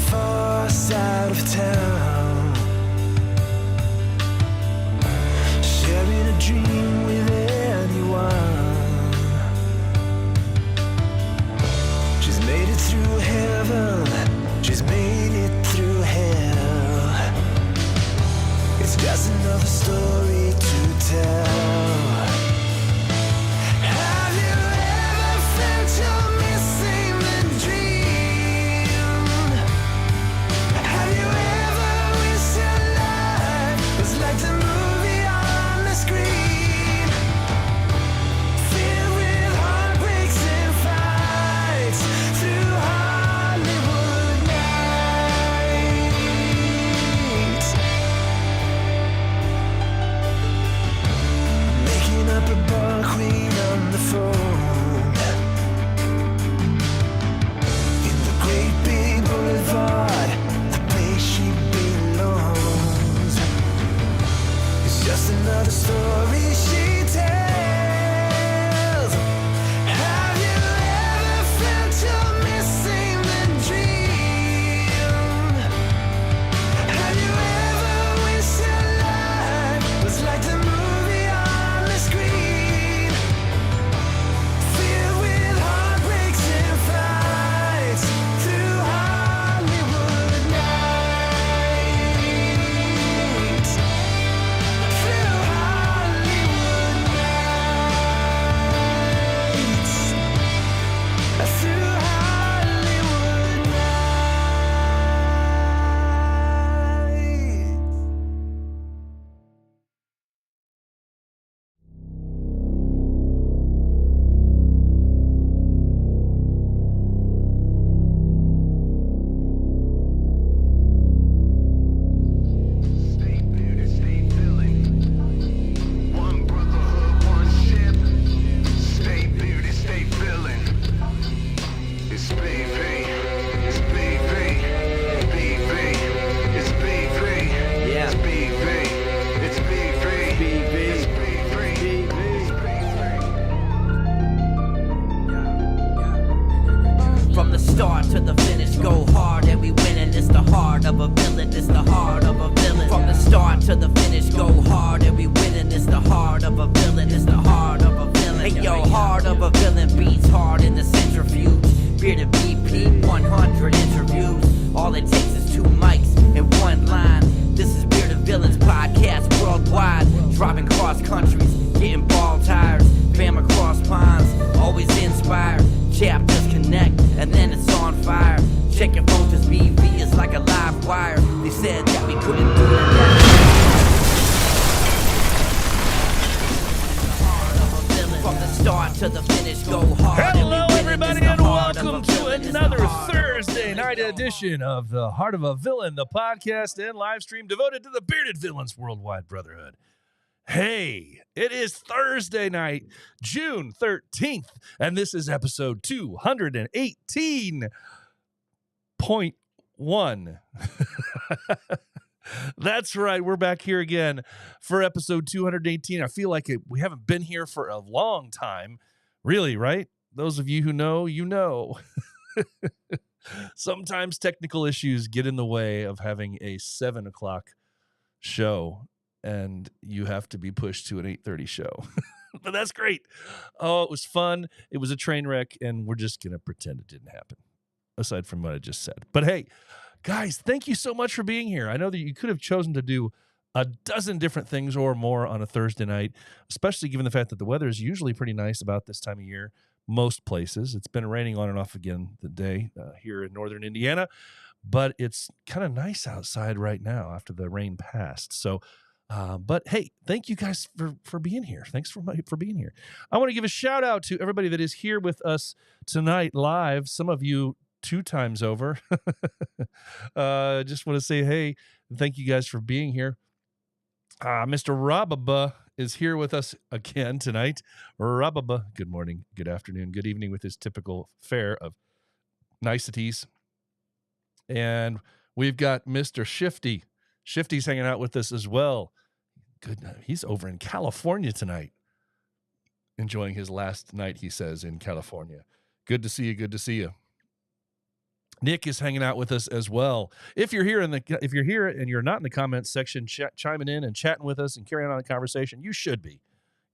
far side of town, sharing a dream with anyone. She's made it through heaven, she's made it through hell. It's just another story to tell. Have you ever felt you're missing the dream? Have you ever wished your life was like the movie on the screen? Filled with heartbreaks and fights through Hollywood nights. Making up a bar queen on the phone in the great big boulevard, the place she belongs. It's just another story she tells. Have you ever felt you're missing the dream? Have you ever wished your life was like the movie on the screen? Filled with heartbreaks and fights through Hollywood nights. Through Hollywood nights. Through Hollywood nights. Stay bearded, stay filling. One brotherhood, one ship. Stay bearded, stay filling. It's BV, it's BV, BV, it's BV, it's BV, it's BV, it's BV. From the start to the finish, go hard and we winning. It's the heart of a villain, it's the heart of a villain. From the start to the finish, go hard and we winning. It's the heart of a villain, it's the heart of a villain. Hey yo, heart of a villain beats hard in the centrifuge. Bearded BP, 100 interviews. All it takes is 2 mics and 1 line. This is Bearded Villains podcast worldwide. Driving cross countries, getting ball tires. Fam across ponds, always inspired. Chapters connect, and then it's on fire. Check your phone, cause BV is like a live wire. They said that we couldn't do it. From the start to the finish, go hard. Hello, and we win it. everybody, It's the and heart of welcome a to villain. It's the another heart of a Thursday villain. night edition of the Heart of a Villain, the podcast and live stream devoted to the Bearded Villains Worldwide Brotherhood. Hey, it is Thursday night, June 13th, and this is episode 218.1. That's right. We're back here again for episode 218. I feel like we haven't been here for a long time. Really, right? Those of you who know, you know. Sometimes technical issues get in the way of having a 7 o'clock show, and you have to be pushed to an 8:30 show. But that's great. Oh, it was fun. It was a train wreck, and we're just going to pretend it didn't happen, aside from what I just said. But hey, guys, thank you so much for being here. I know that you could have chosen to do a dozen different things or more on a Thursday night, especially given the fact that the weather is usually pretty nice about this time of year. Most places. It's been raining on and off again today here in northern Indiana, but it's kind of nice outside right now after the rain passed. So, but hey, thank you guys for being here. Thanks for being here. I want to give a shout out to everybody that is here with us tonight live. Some of you 2 times over. Just want to say, hey, thank you guys for being here. Mr. Rababa is here with us again tonight. Rababa, good morning, good afternoon, good evening with his typical fare of niceties. And we've got Mr. Shifty. Shifty's hanging out with us as well. Good. He's over in California tonight. Enjoying his last night, he says, in California. Good to see you. Good to see you. Nick is hanging out with us as well. If you're here if you're here and you're not in the comments section, chiming in and chatting with us and carrying on the conversation, you should be.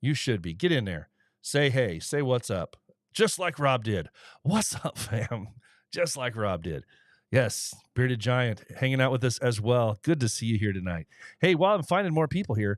You should be. Get in there. Say hey. Say what's up. Just like Rob did. What's up, fam? Just like Rob did. Yes, Bearded Giant hanging out with us as well. Good to see you here tonight. Hey, while I'm finding more people here,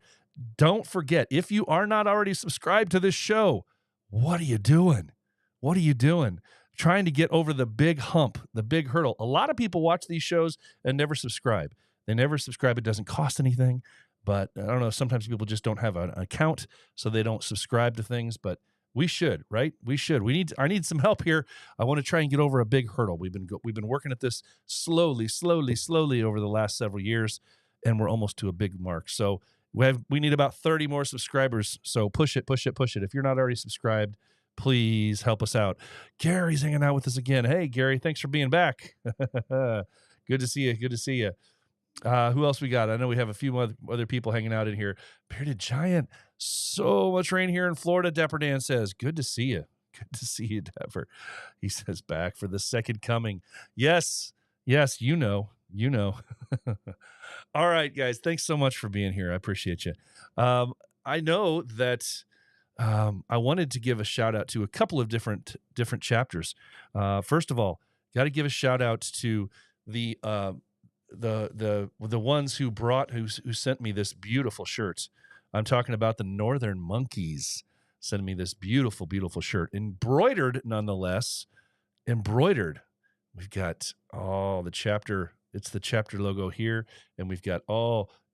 don't forget, if you are not already subscribed to this show, what are you doing? What are you doing? Trying to get over the big hump, the big hurdle. A lot of people watch these shows and never subscribe. They never subscribe. It doesn't cost anything, but I don't know. Sometimes people just don't have an account, so they don't subscribe to things, but we should, right? We should. I need some help here. I want to try and get over a big hurdle. We've been working at this slowly over the last several years, and we're almost to a big mark. So we need about 30 more subscribers. So push it. If you're not already subscribed, please help us out. Gary's hanging out with us again. Hey, Gary, thanks for being back. Good to see you. Who else we got? I know we have a few other people hanging out in here. Bearded Giant. So much rain here in Florida, Dapper Dan says. Good to see you. Good to see you, Dapper. He says back for the second coming. Yes, you know. All right, guys. Thanks so much for being here. I appreciate you. I know that I wanted to give a shout out to a couple of different chapters. First of all, got to give a shout out to the ones who sent me this beautiful shirt. I'm talking about the Northern Monkeys sending me this beautiful shirt, embroidered nonetheless. Embroidered. We've got the chapter. It's the chapter logo here, and we've got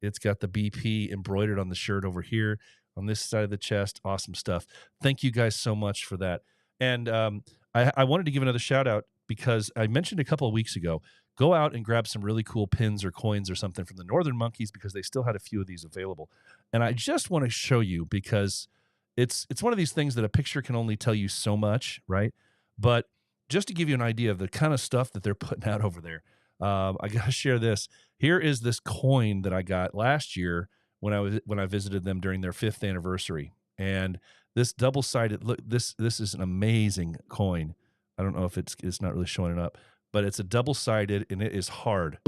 it's got the BP embroidered on the shirt over here on this side of the chest. Awesome stuff. Thank you guys so much for that. And I wanted to give another shout out because I mentioned a couple of weeks ago, go out and grab some really cool pins or coins or something from the Northern Monkeys because they still had a few of these available. And I just want to show you because it's one of these things that a picture can only tell you so much, right? But just to give you an idea of the kind of stuff that they're putting out over there, I got to share this. Here is this coin that I got last year when I visited them during their 5th anniversary. And this double-sided, look, this is an amazing coin. I don't know if it's not really showing it up, but it's a double-sided and it is hard.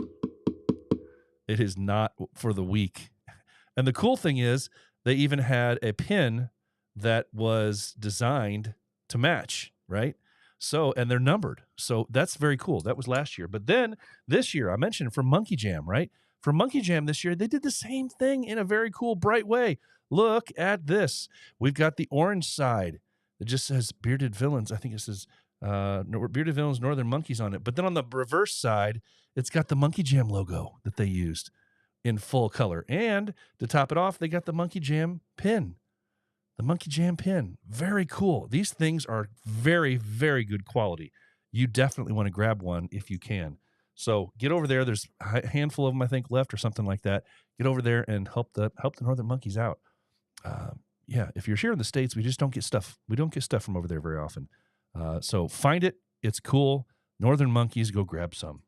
It is not for the weak. And the cool thing is they even had a pin that was designed to match, right? So, and they're numbered. So that's very cool. That was last year. But then this year, I mentioned for Monkey Jam, right? For Monkey Jam this year, they did the same thing in a very cool, bright way. Look at this. We've got the orange side. It just says Bearded Villains. I think it says Bearded Villains Northern Monkeys on it. But then on the reverse side, it's got the Monkey Jam logo that they used in full color. And to top it off, they got the Monkey Jam pin. The Monkey Jam pin. Very cool. These things are very, very good quality. You definitely want to grab one if you can. So get over there. There's a handful of them, I think, left or something like that. Get over there and help the Northern Monkeys out. Yeah, if you're here in the States, we just don't get stuff. We don't get stuff from over there very often. So find it. It's cool. Northern Monkeys, go grab some.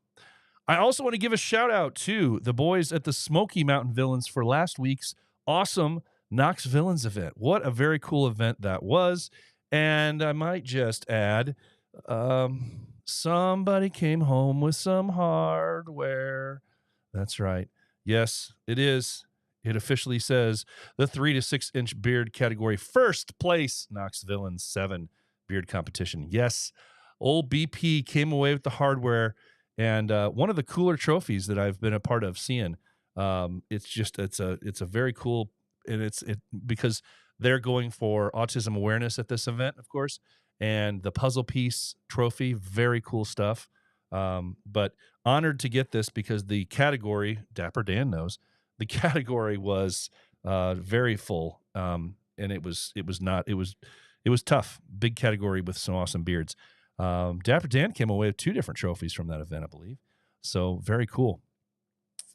I also want to give a shout out to the boys at the Smoky Mountain Villains for last week's awesome Knox Villains event. What a very cool event that was. And I might just add, somebody came home with some hardware. That's right. Yes, it is. It officially says the 3 to 6 inch beard category, first place, Knox Villains 7 beard competition. Yes, old BP came away with the hardware. And one of the cooler trophies that I've been a part of seeing, it's a very cool, and because they're going for autism awareness at this event, of course, and the puzzle piece trophy, very cool stuff. But honored to get this because the category, Dapper Dan knows, the category was very full, and it was tough, big category with some awesome beards. Dapper Dan came away with 2 different trophies from that event, I believe. So very cool.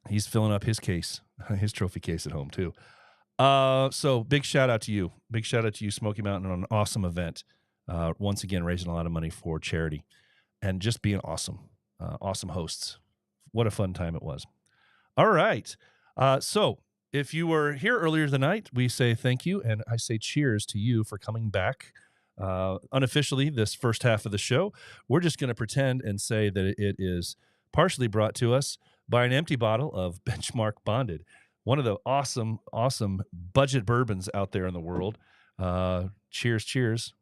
He's filling up his case, his trophy case at home too. So big shout out to you. Big shout out to you, Smoky Mountain, on an awesome event. Once again, raising a lot of money for charity and just being awesome. Awesome hosts. What a fun time it was. All right. So if you were here earlier tonight, we say thank you. And I say cheers to you for coming back. Unofficially, this first half of the show, we're just going to pretend and say that it is partially brought to us by an empty bottle of Benchmark Bonded, one of the awesome budget bourbons out there in the world. Cheers, cheers.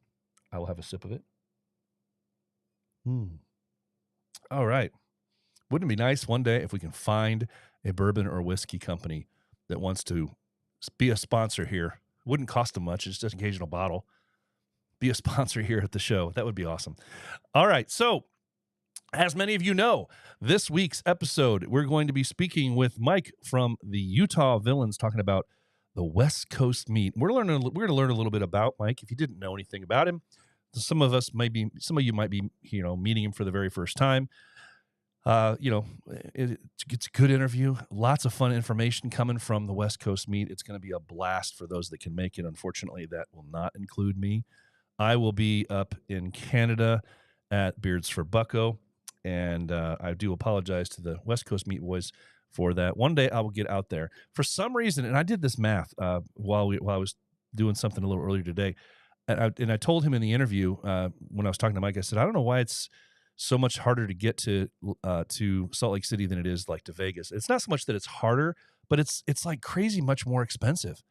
I will have a sip of it. All right. Wouldn't it be nice one day if we can find a bourbon or whiskey company that wants to be a sponsor here? Wouldn't cost them much. It's just an occasional bottle. Be a sponsor here at the show. That would be awesome. All right. So, as many of you know, this week's episode, we're going to be speaking with Mike from the Utah Villains, talking about the West Coast meat. We're going to learn a little bit about Mike. If you didn't know anything about him, some of you might be, meeting him for the very first time. It's a good interview. Lots of fun information coming from the West Coast meet. It's going to be a blast for those that can make it. Unfortunately, that will not include me. I will be up in Canada at Beards for Bucko, and I do apologize to the West Coast meet boys for that. One day I will get out there. For some reason, and I did this math while I was doing something a little earlier today, and I told him in the interview when I was talking to Mike, I said, I don't know why it's so much harder to get to Salt Lake City than it is like to Vegas. It's not so much that it's harder, but it's like crazy much more expensive.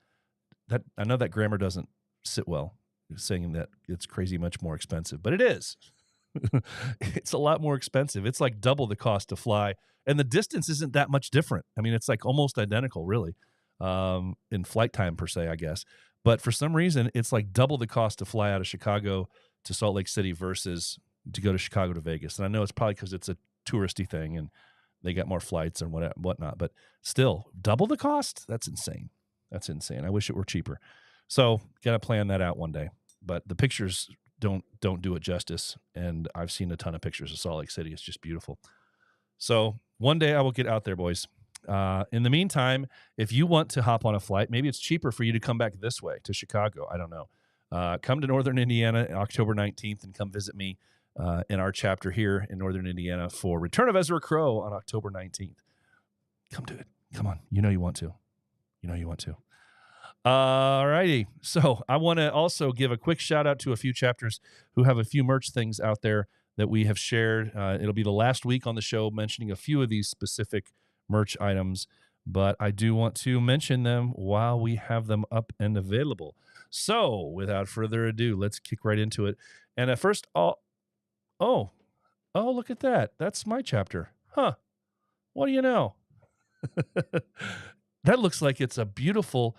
That I know that grammar doesn't sit well, saying that it's crazy much more expensive, but it is. It's a lot more expensive. It's like double the cost to fly, and the distance isn't that much different. I mean, it's like almost identical, really, in flight time per se, I guess. But for some reason, it's like double the cost to fly out of Chicago to Salt Lake City versus to go to Chicago to Vegas. And I know it's probably because it's a touristy thing and they got more flights and whatnot. But still, double the cost? That's insane. That's insane. I wish it were cheaper. So got to plan that out one day. But the pictures don't do it justice. And I've seen a ton of pictures of Salt Lake City. It's just beautiful. So one day I will get out there, boys. In the meantime, if you want to hop on a flight, maybe it's cheaper for you to come back this way to Chicago. I don't know. Come to Northern Indiana October 19th and come visit me in our chapter here in Northern Indiana for Return of Ezra Crow on October 19th. Come do it. Come on. You know you want to. All righty. So I want to also give a quick shout out to a few chapters who have a few merch things out there that we have shared. It'll be the last week on the show mentioning a few of these specific merch items, but I do want to mention them while we have them up and available. So without further ado, let's kick right into it. And at first, oh, look at that. That's my chapter. Huh. What do you know? That looks like it's a beautiful,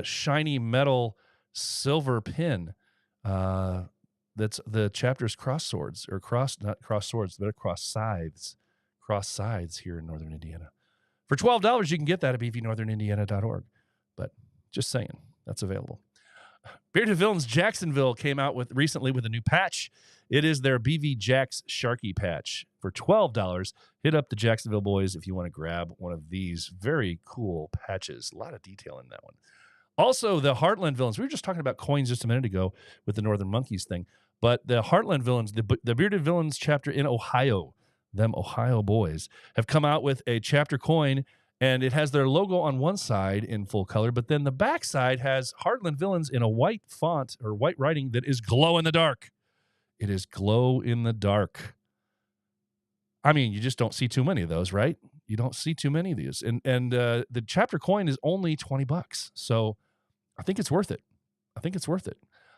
shiny metal silver pin. That's the chapter's cross sides, here in Northern Indiana. For $12, you can get that at bvnorthernindiana.org. But just saying, that's available. Bearded Villains Jacksonville came out recently with a new patch. It is their BV Jax Sharky patch. For $12, hit up the Jacksonville boys if you want to grab one of these very cool patches. A lot of detail in that one. Also, the Heartland Villains. We were just talking about coins just a minute ago with the Northern Monkeys thing. But the Heartland Villains, the Bearded Villains chapter in Ohio, them Ohio boys, have come out with a chapter coin, and it has their logo on one side in full color, but then the back side has Heartland Villains in a white font or white writing that is glow in the dark. It is glow in the dark. I mean, you just don't see too many of those, right? You don't see too many of these. And the chapter coin is only $20. So I think it's worth it.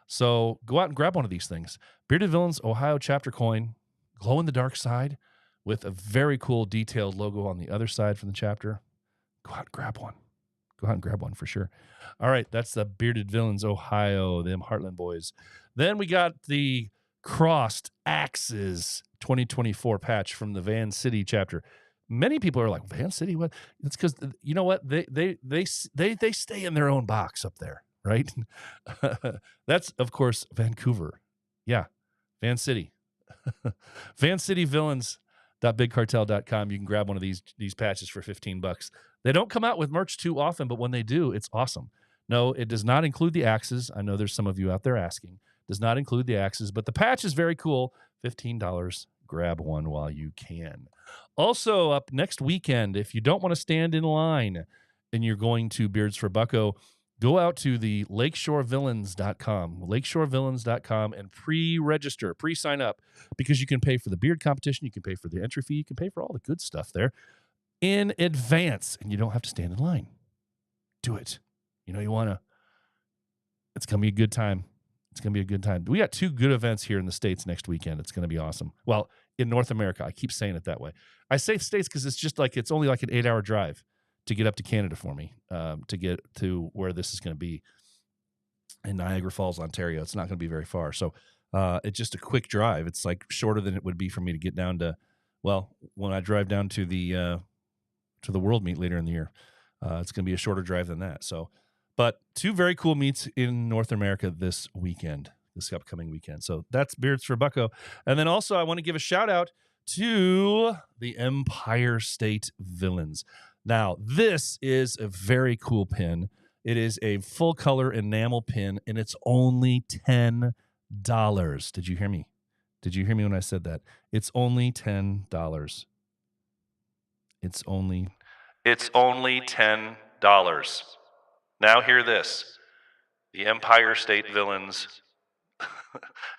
So go out and grab one of these things. Bearded Villains Ohio chapter coin, glow in the dark side with a very cool detailed logo on the other side from the chapter. Go out and grab one for sure. All right, that's the Bearded Villains Ohio, them Heartland boys. Then we got the Crossed Axes 2024 patch from the Van City chapter. Many people are like, Van City, what? It's because, you know what? They stay in their own box up there, right? That's, of course, Vancouver. Yeah, Van City. Van City Villains.bigcartel.com. You can grab one of these patches for $15. They don't come out with merch too often, but when they do, it's awesome. No, it does not include the axes. I know there's some of you out there asking. Does not include the axes, but the patch is very cool. $15. Grab one while you can. Also, up next weekend, if you don't want to stand in line and you're going to Beards for Bucko, go out to the lakeshorevillains.com, and pre-register, pre-sign up, because you can pay for the beard competition, you can pay for the entry fee, you can pay for all the good stuff there in advance, and you don't have to stand in line. Do it. You want to. It's going to be a good time. It's going to be a good time. We got 2 good events here in the States next weekend. It's going to be awesome. Well, in North America, I keep saying it that way. I say States because it's only like an 8-hour drive to get up to Canada for me, to get to where this is going to be in Niagara Falls, Ontario. It's not going to be very far. So it's just a quick drive. It's like shorter than it would be for me to get down to, well, when I drive down to the World Meet later in the year. It's going to be a shorter drive than that. So, but 2 very cool meets in North America this upcoming weekend. So that's Beards for Bucko. And then also I want to give a shout out to the Empire State Villains. Now, this is a very cool pin. It is a full color enamel pin, and it's only $10. Did you hear me? Did you hear me when I said that? It's only $10. It's only $10. Now hear this. The Empire State Villains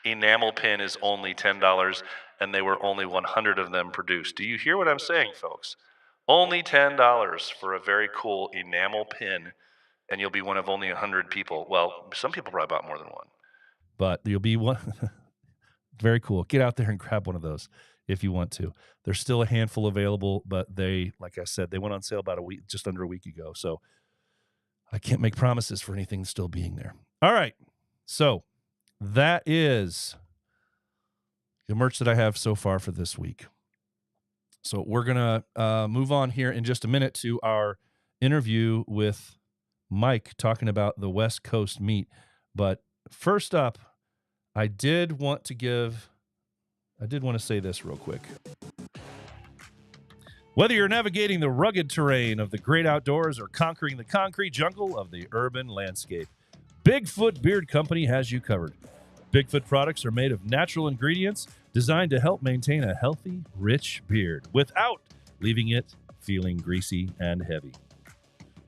enamel pin is only $10, and they were only 100 of them produced. Do you hear what I'm saying, folks? Only $10 for a very cool enamel pin, and you'll be one of only 100 people. Well, some people probably bought more than one. But you'll be one. Very cool. Get out there and grab one of those if you want to. There's still a handful available, but they, like I said, they went on sale about just under a week ago. So I can't make promises for anything still being there. All right. So that is the merch that I have so far for this week. So we're going to move on here in just a minute to our interview with Mike talking about the West Coast meet. But first up, I did want to say this real quick. Whether you're navigating the rugged terrain of the great outdoors or conquering the concrete jungle of the urban landscape, Bigfoot Beard Company has you covered. Bigfoot products are made of natural ingredients designed to help maintain a healthy, rich beard without leaving it feeling greasy and heavy.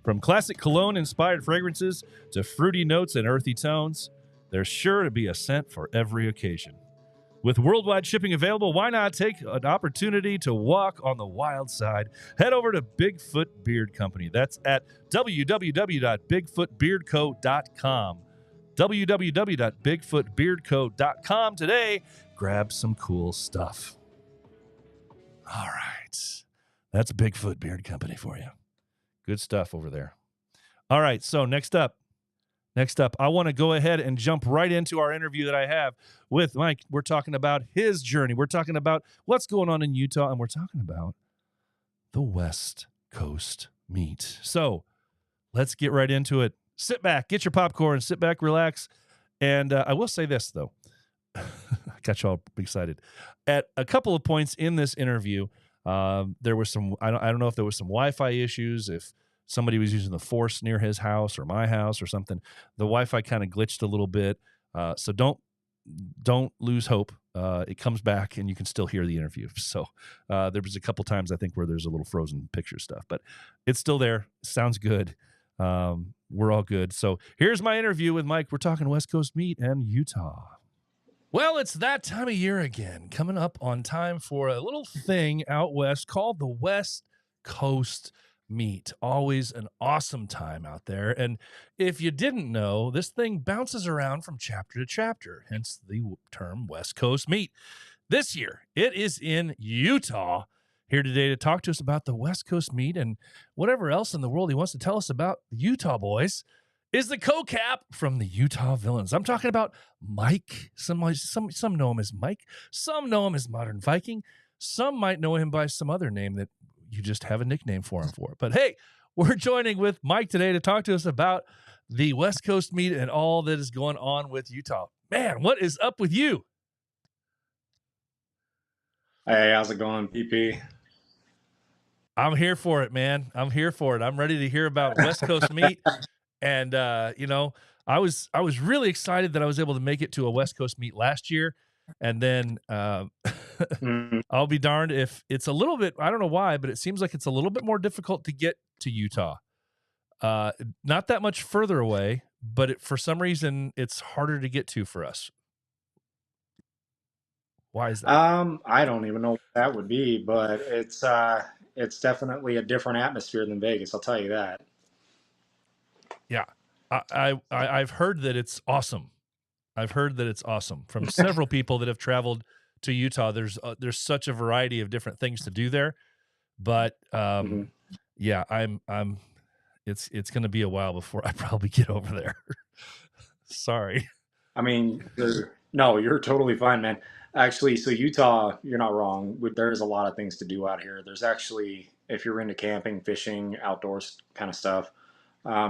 From classic cologne-inspired fragrances to fruity notes and earthy tones, there's sure to be a scent for every occasion. With worldwide shipping available, why not take an opportunity to walk on the wild side? Head over to Bigfoot Beard Company. That's at www.bigfootbeardco.com. www.bigfootbeardco.com today. Grab some cool stuff. All right. That's Bigfoot Beard Company for you. Good stuff over there. All right. So next up, I want to go ahead and jump right into our interview that I have with Mike. We're talking about his journey. We're talking about what's going on in Utah, and we're talking about the West Coast meet. So let's get right into it. Sit back, get your popcorn, sit back, relax. And I will say this, though. I got you all excited. At a couple of points in this interview, there was some, I don't know if there was some Wi-Fi issues, if somebody was using the force near his house or my house or something. The Wi-Fi kind of glitched a little bit. So don't lose hope. It comes back and you can still hear the interview. So there was a couple times, I think, where there's a little frozen picture stuff, but it's still there. Sounds good. We're all good. So here's my interview with Mike. We're talking West Coast meet and Utah. Well, it's that time of year again, coming up on time for a little thing out west called the West Coast meet. Always an awesome time out there. And if you didn't know, this thing bounces around from chapter to chapter, hence the term West Coast meet. This year, it is in Utah. Here today to talk to us about the West Coast meet and whatever else in the world he wants to tell us about the Utah boys is the co-cap from the Utah Villains. I'm talking about Mike. Some know him as Mike. Some know him as Modern Viking. Some might know him by some other name that you just have a nickname for him for. But hey, we're joining with Mike today to talk to us about the West Coast meet and all that is going on with Utah. Man, what is up with you? Hey, how's it going, PP? I'm here for it, man. I'm here for it. I'm ready to hear about West Coast meet. And, I was really excited that I was able to make it to a West Coast meet last year. And then I'll be darned if it's a little bit, I don't know why, but it seems like it's a little bit more difficult to get to Utah. not that much further away, but for some reason it's harder to get to for us. Why is that? I don't even know what that would be, but it's definitely a different atmosphere than Vegas. I'll tell you that. Yeah, I've heard that it's awesome. I've heard that it's awesome from several people that have traveled to Utah. There's such a variety of different things to do there, but Mhm. yeah, I'm. It's going to be a while before I probably get over there. Sorry. I mean, no, you're totally fine, man. Actually, so Utah, you're not wrong. There's a lot of things to do out here. There's actually, if you're into camping, fishing, outdoors kind of stuff,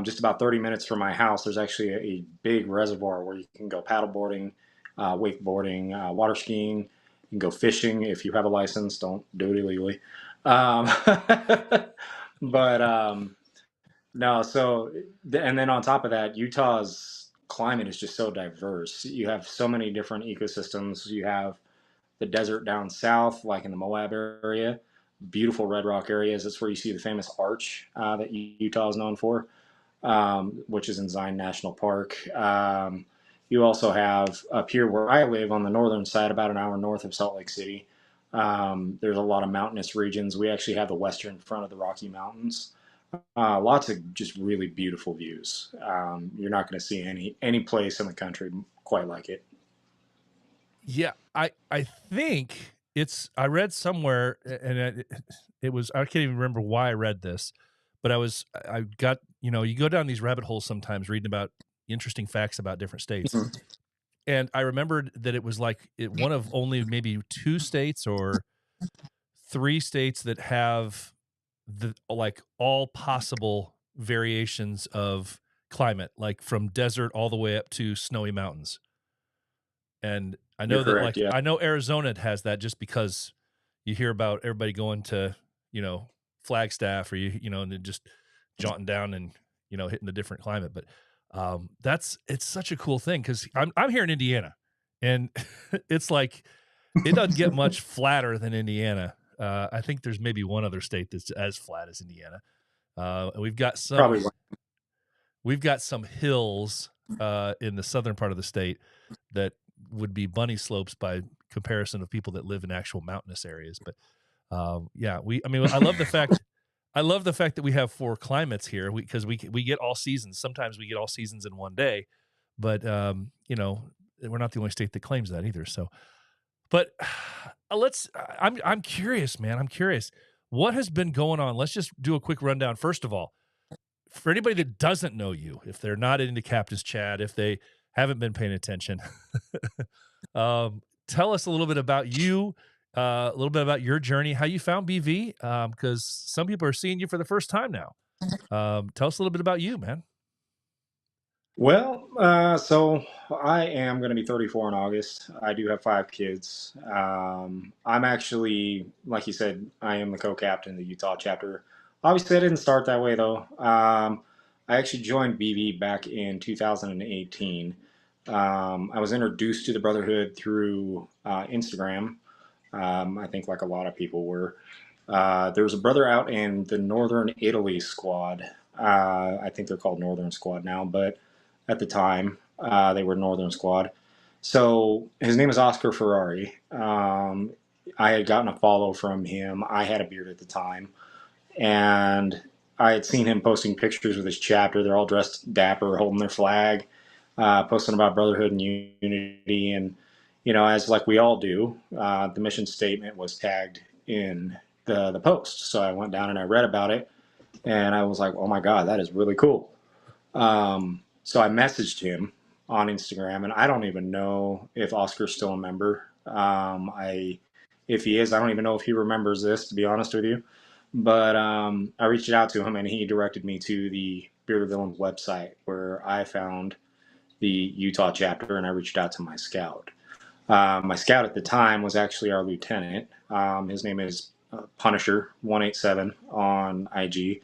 just about 30 minutes from my house, there's actually a big reservoir where you can go paddleboarding, wakeboarding, water skiing. You can go fishing if you have a license. Don't do it illegally. Um, but no, so and then on top of that, Utah's climate is just so diverse. You have so many different ecosystems. You have the desert down south, like in the Moab area, beautiful red rock areas. That's where you see the famous arch that Utah is known for, which is in Zion National Park. You also have up here where I live on the northern side, about an hour north of Salt Lake City. There's a lot of mountainous regions. We actually have the western front of the Rocky Mountains. Lots of just really beautiful views. You're not going to see any place in the country quite like it. Yeah, I think I read somewhere, and it was, I can't even remember why I read this, but I got, you go down these rabbit holes sometimes reading about interesting facts about different states. Mhm. And I remembered that it was like one of only maybe 2 states or 3 states that have like all possible variations of climate, like from desert all the way up to snowy mountains. And I You're know that, correct. like, Yeah. I know Arizona has that just because you hear about everybody going to, Flagstaff, or and then just jaunting down and, hitting a different climate. But it's such a cool thing because I'm here in Indiana, and it's like it doesn't get much flatter than Indiana. I think there's maybe one other state that's as flat as Indiana. And Probably. we've got some hills in the southern part of the state that would be bunny slopes by comparison of people that live in actual mountainous areas. But yeah, I love the fact that we have 4 climates here because we get all seasons. Sometimes we get all seasons in one day, but we're not the only state that claims that either. So, but I'm curious, man. I'm curious. What has been going on? Let's just do a quick rundown. First of all, for anybody that doesn't know you, if they're not into Captain's Chat, if they haven't been paying attention, tell us a little bit about you, a little bit about your journey, how you found BV, because some people are seeing you for the first time now. Tell us a little bit about you, man. Well, so I am going to be 34 in August. I do have 5 kids. I'm actually, like you said, I am the co-captain of the Utah chapter. Obviously, I didn't start that way though. I actually joined BV back in 2018. I was introduced to the Brotherhood through Instagram. I think like a lot of people were. There was a brother out in the Northern Italy squad. I think they're called Northern Squad now, but at the time they were Northern Squad. So his name is Oscar Ferrari. I had gotten a follow from him. I had a beard at the time, and I had seen him posting pictures with his chapter. They're all dressed dapper, holding their flag, posting about brotherhood and unity. And as like we all do, the mission statement was tagged in the post. So I went down and I read about it, and I was like, oh my god, that is really cool. So I messaged him on Instagram, and I don't even know if Oscar's still a member. If he is, I don't even know if he remembers this, to be honest with you. But I reached out to him, and he directed me to the Bearded Villains website where I found the Utah chapter, and I reached out to my scout. My scout at the time was actually our lieutenant. His name is Punisher187 on IG.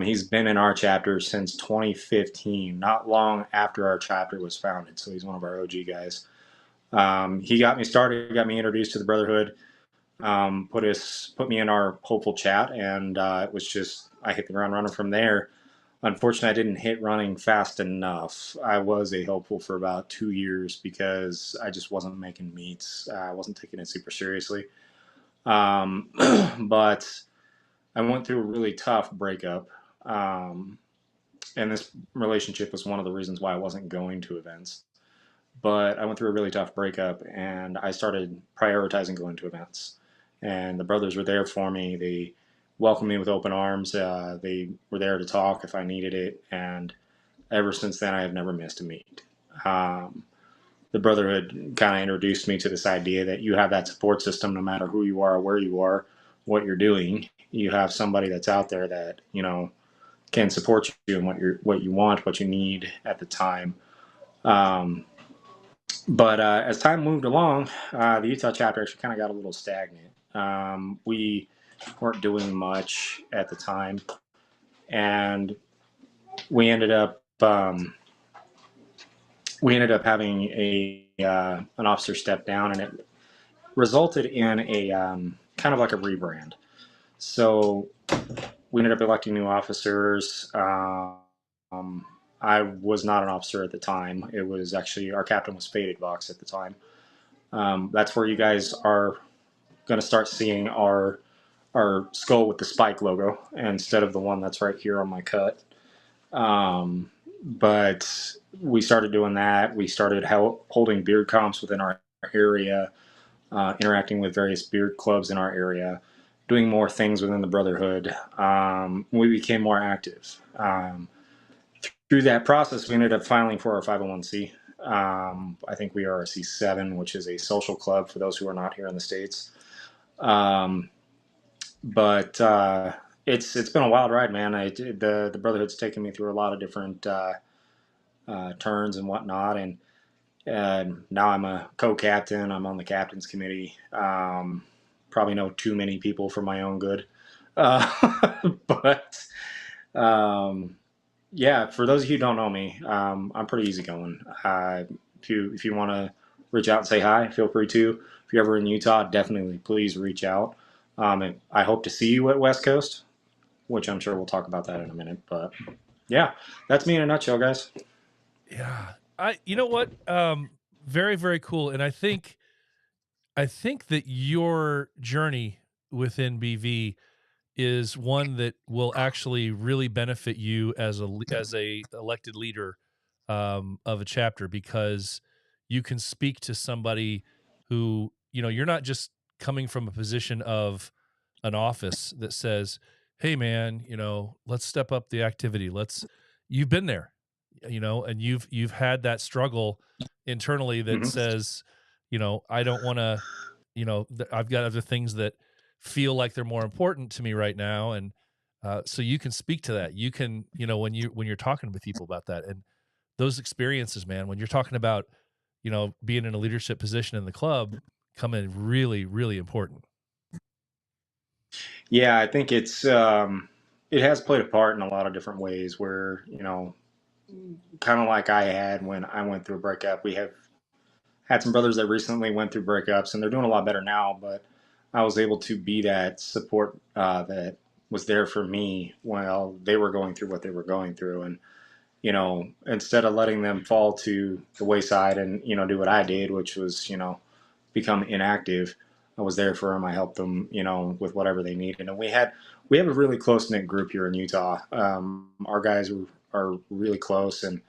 He's been in our chapter since 2015, not long after our chapter was founded. So he's one of our OG guys. He got me started, got me introduced to the Brotherhood, put me in our hopeful chat, and it was just I hit the ground running from there. Unfortunately, I didn't hit running fast enough. I was a hopeful for about 2 years because I just wasn't making meets. I wasn't taking it super seriously. Um, but I went through a really tough breakup. Um, and this relationship was one of the reasons why I wasn't going to events. But I went through a really tough breakup and I started prioritizing going to events. And the brothers were there for me. They welcomed me with open arms. They were there to talk if I needed it. And ever since then, I have never missed a meet. Um, the brotherhood kind of introduced me to this idea that you have that support system no matter who you are, where you are, what you're doing. You have somebody that's out there that, can support you in what you want, what you need at the time. Um, but as time moved along, the Utah chapter actually kind of got a little stagnant. We weren't doing much at the time, and we ended up having a an officer step down, and it resulted in a kind of like a rebrand. So we ended up electing new officers. I was not an officer at the time. It was actually our captain was Faded Box at the time. That's where you guys are going to start seeing our skull with the spike logo instead of the one that's right here on my cut. But we started doing that. We started holding beard comps within our area, interacting with various beard clubs in our area, doing more things within the brotherhood. We became more active. Through that process, we ended up filing for our 501c. I think we are a C7, which is a social club for those who are not here in the States. Um, but it's been a wild ride, man. The brotherhood's taken me through a lot of different turns and whatnot, and now I'm a co-captain. I'm on the captain's committee. Probably know too many people for my own good, but um, yeah. For those of you who don't know me, I'm pretty easygoing. If you want to reach out and say hi, feel free to. If you're ever in Utah, definitely please reach out. And I hope to see you at West Coast, which I'm sure we'll talk about that in a minute. But yeah, that's me in a nutshell, guys. Yeah. You know what? Very, very cool. And I think that your journey within BV is one that will actually really benefit you as a elected leader of a chapter, because you can speak to somebody who, you're not just coming from a position of an office that says, hey man, let's step up the activity. You've been there, and you've had that struggle internally that Hmm. says, I don't want to, I've got other things that feel like they're more important to me right now. And so you can speak to that. You can, when you're talking with people about that, and those experiences, man, when you're talking about, being in a leadership position in the club, come in really, really important. Yeah, I think it has played a part in a lot of different ways. Where kind of like I had when I went through a breakup. We have had some brothers that recently went through breakups, and they're doing a lot better now. But I was able to be that support that was there for me while they were going through what they were going through, and instead of letting them fall to the wayside and do what I did, which was become inactive. I was there for them. I helped them, with whatever they needed. And we have a really close knit group here in Utah. Our guys are really close, and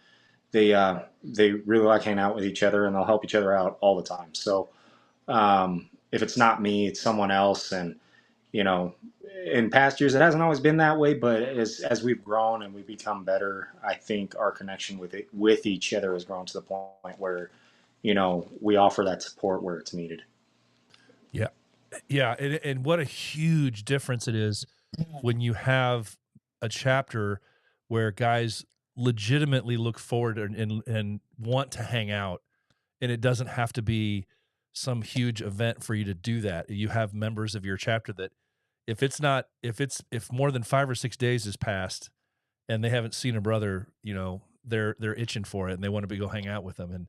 they really like hanging out with each other, and they'll help each other out all the time. So if it's not me, it's someone else. And you know, in past years, it hasn't always been that way. But as we've grown and we've become better, I think our connection with each other has grown to the point where we offer that support where it's needed. Yeah. Yeah. And what a huge difference it is when you have a chapter where guys legitimately look forward and want to hang out, and it doesn't have to be some huge event for you to do that. You have members of your chapter that if more than 5 or 6 days has passed and they haven't seen a brother, they're itching for it and they want to go hang out with them. And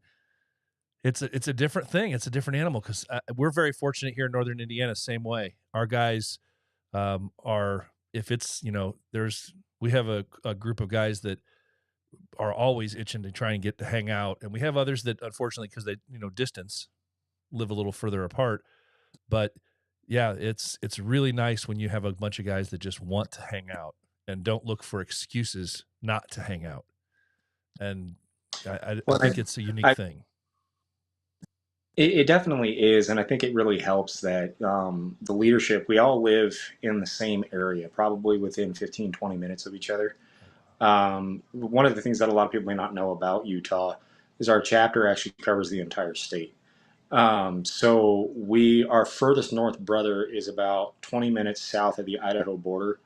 it's a different thing. It's a different animal, because we're very fortunate here in Northern Indiana. Same way, our guys are. If it's there's we have a group of guys that are always itching to try and get to hang out, and we have others that, unfortunately, because they distance, live a little further apart. But yeah, it's really nice when you have a bunch of guys that just want to hang out and don't look for excuses not to hang out. And I Well, think it's a unique I thing. it definitely is, and I think it really helps that the leadership, we all live in the same area, probably within 15, 20 minutes of each other. One of the things that a lot of people may not know about Utah is our chapter actually covers the entire state. So our furthest north brother is about 20 minutes south of the Idaho border,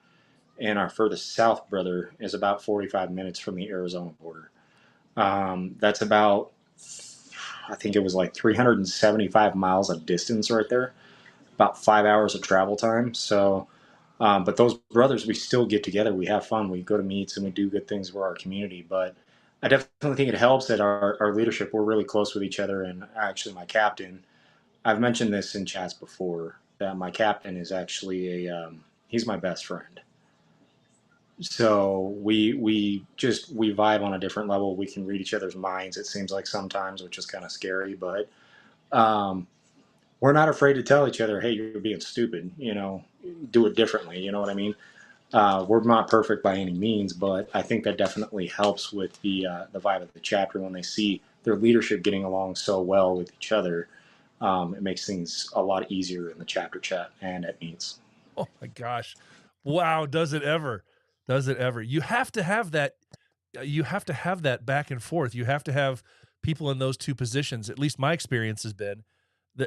and our furthest south brother is about 45 minutes from the Arizona border. That's about, I think it was like 375 miles of distance right there, about 5 hours of travel time. So, but those brothers, we still get together. We have fun. We go to meets and we do good things for our community. But I definitely think it helps that our leadership, we're really close with each other. And actually, my captain, I've mentioned this in chats before, that my captain is actually he's my best friend. So we vibe on a different level. We can read each other's minds. It seems like sometimes, which is kind of scary, but um, we're not afraid to tell each other, "Hey, you're being stupid. Do it differently." You know what I mean? We're not perfect by any means, but I think that definitely helps with the vibe of the chapter when they see their leadership getting along so well with each other. It makes things a lot easier in the chapter chat and at meets. Oh my gosh. Wow, does it ever. Does it ever. You have to have that back and forth. You have to have people in those two positions. At least my experience has been